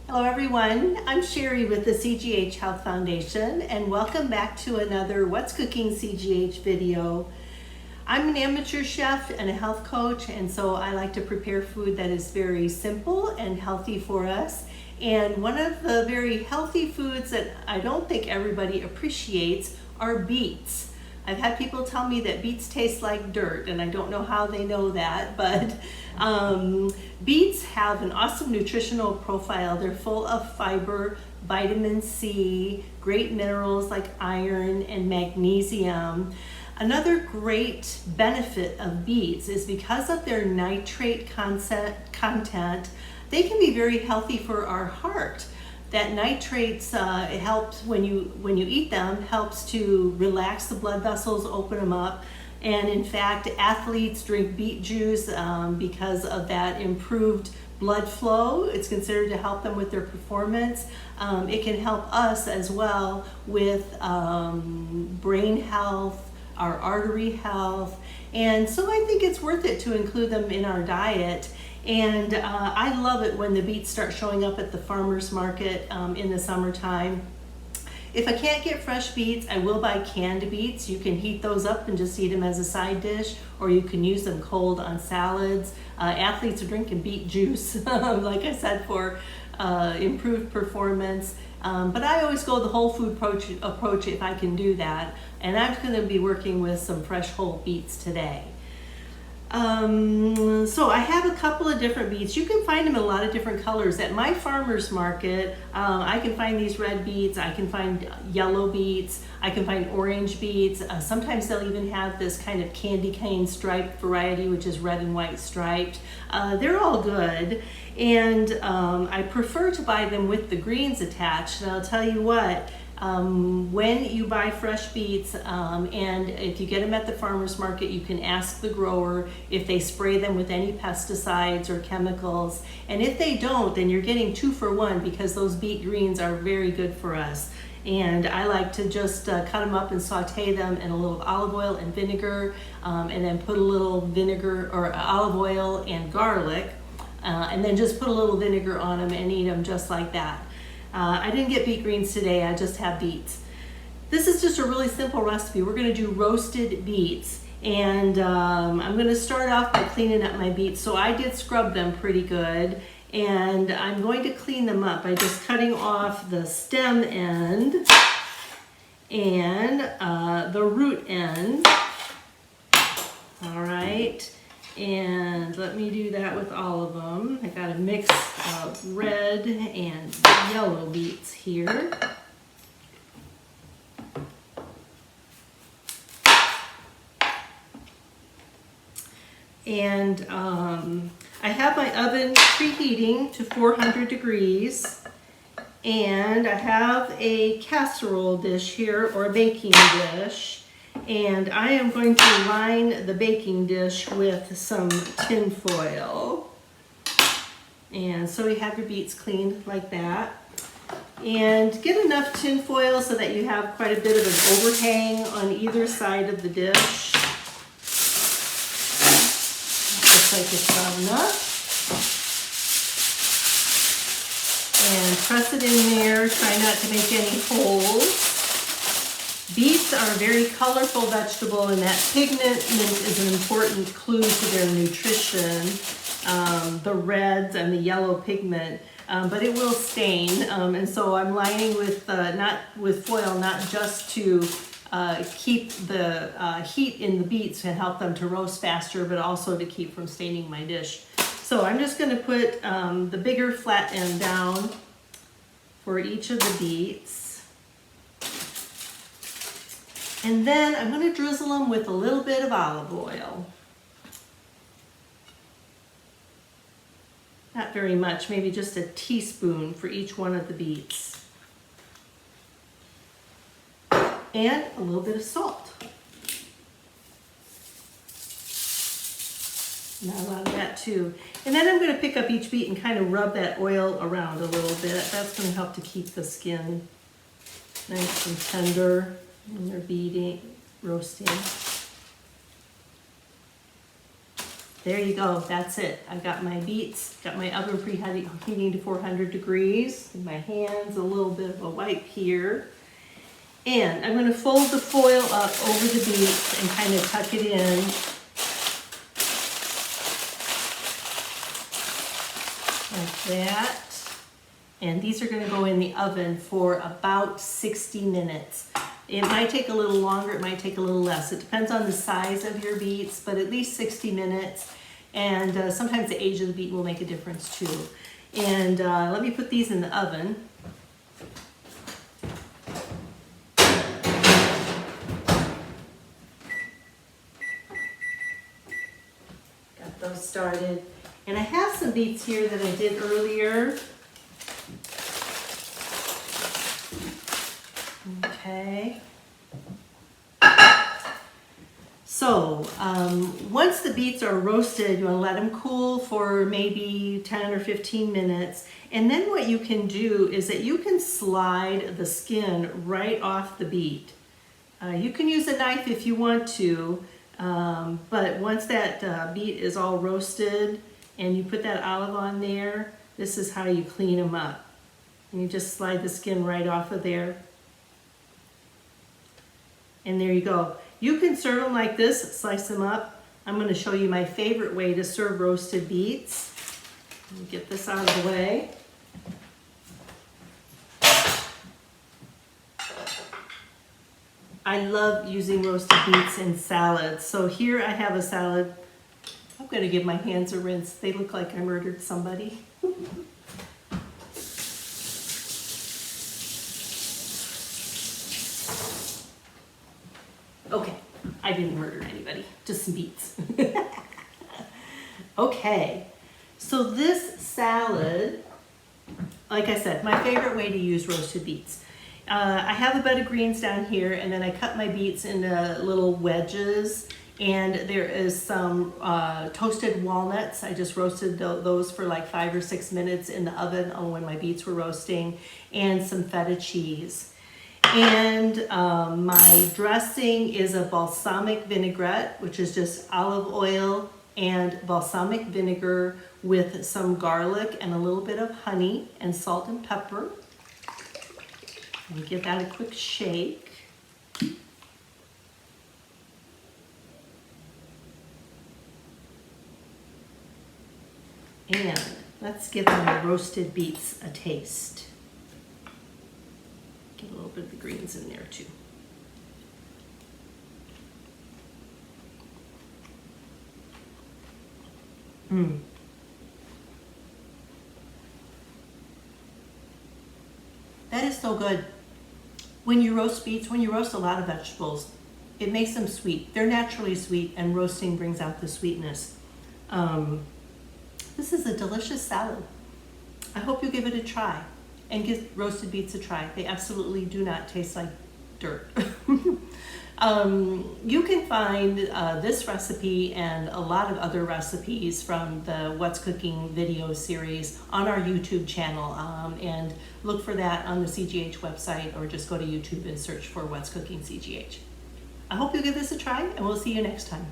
Hello everyone, I'm Sherry with the CGH Health Foundation and welcome back to another What's Cooking CGH video. I'm an amateur chef and a health coach, and so I like to prepare food that is very simple and healthy for us. And one of the very healthy foods that I don't think everybody appreciates are beets. I've had people tell me that beets taste like dirt, and I don't know how they know that, but beets have an awesome nutritional profile. They're full of fiber, vitamin C, great minerals like iron and magnesium. Another great benefit of beets is because of their nitrate content, they can be very healthy for our heart. That nitrates, it helps when you eat them, helps to relax the blood vessels, open them up. And in fact, athletes drink beet juice because of that improved blood flow. It's considered to help them with their performance. It can help us as well with brain health, our artery health. And so I think it's worth it to include them in our diet. And I love it when the beets start showing up at the farmer's market in the summertime. If I can't get fresh beets, I will buy canned beets. You can heat those up and just eat them as a side dish, or you can use them cold on salads. Athletes are drinking beet juice, like I said, for improved performance. But I always go the whole food approach if I can do that. And I'm going to be working with some fresh whole beets today. So I have a couple of different beets. You can find them in a lot of different colors. At my farmer's market, I can find these red beets, I can find yellow beets, I can find orange beets. Sometimes they'll even have this kind of candy cane striped variety, which is red and white striped. They're all good, and I prefer to buy them with the greens attached. And I'll tell you what, when you buy fresh beets, and if you get them at the farmer's market, you can ask the grower if they spray them with any pesticides or chemicals. And if they don't, then you're getting 2 for 1, because those beet greens are very good for us. And I like to just cut them up and saute them in a little olive oil and vinegar, and then put a little vinegar or olive oil and garlic, and then just put a little vinegar on them and eat them just like that. I didn't get beet greens today, I just have beets. This is just a really simple recipe. We're gonna do roasted beets. And I'm gonna start off by cleaning up my beets. So I did scrub them pretty good. And I'm going to clean them up by just cutting off the stem end and the root end. All right. And let me do that with all of them. I got a mix of red and yellow beets here. And I have my oven preheating to 400 degrees. And I have a casserole dish here, or a baking dish. And I am going to line the baking dish with some tin foil. And so you have your beets cleaned like that. And get enough tin foil so that you have quite a bit of an overhang on either side of the dish. Looks like it's about enough. And press it in there, try not to make any holes. Beets are a very colorful vegetable, and that pigment is an important clue to their nutrition, the reds and the yellow pigment, but it will stain, and so I'm lining with not with foil, not just to keep the heat in the beets and help them to roast faster, but also to keep from staining my dish. So I'm just going to put the bigger flat end down for each of the beets. And then I'm going to drizzle them with a little bit of olive oil. Not very much, maybe just a teaspoon for each one of the beets. And a little bit of salt. Not a lot of that too. And then I'm going to pick up each beet and kind of rub that oil around a little bit. That's going to help to keep the skin nice and tender when you're roasting. There you go, that's it. I got my beets, got my oven preheating to 400 degrees. My hands, a little bit of a wipe here. And I'm gonna fold the foil up over the beets and kind of tuck it in. Like that. And these are gonna go in the oven for about 60 minutes. It might take a little longer, it might take a little less. It depends on the size of your beets, but at least 60 minutes. And sometimes the age of the beet will make a difference too. And let me put these in the oven. Got those started. And I have some beets here that I did earlier. Okay. So once the beets are roasted, you want to let them cool for maybe 10 or 15 minutes. And then what you can do is that you can slide the skin right off the beet. You can use a knife if you want to, but once that beet is all roasted and you put that olive on there, this is how you clean them up. And you just slide the skin right off of there. And there you go. You can serve them like this, slice them up. I'm going to show you my favorite way to serve roasted beets. Let me get this out of the way. I love using roasted beets in salads. So here I have a salad. I'm going to give my hands a rinse. They look like I murdered somebody. Okay, I didn't murder anybody, just some beets. Okay, so this salad, like I said, my favorite way to use roasted beets. I have a bed of greens down here, and then I cut my beets into little wedges, and there is some toasted walnuts. I just roasted those for like 5 or 6 minutes in the oven when my beets were roasting, and some feta cheese. And my dressing is a balsamic vinaigrette, which is just olive oil and balsamic vinegar with some garlic and a little bit of honey and salt and pepper. And give that a quick shake. And let's give my roasted beets a taste. Get a little bit of the greens in there too. That is so good. When you roast beets, when you roast a lot of vegetables, it makes them sweet. They're naturally sweet, and roasting brings out the sweetness. This is a delicious salad. I hope you give it a try. And give roasted beets a try. They absolutely do not taste like dirt. You can find this recipe and a lot of other recipes from the What's Cooking video series on our YouTube channel. And look for that on the CGH website, or just go to YouTube and search for What's Cooking CGH. I hope you'll give this a try, and we'll see you next time.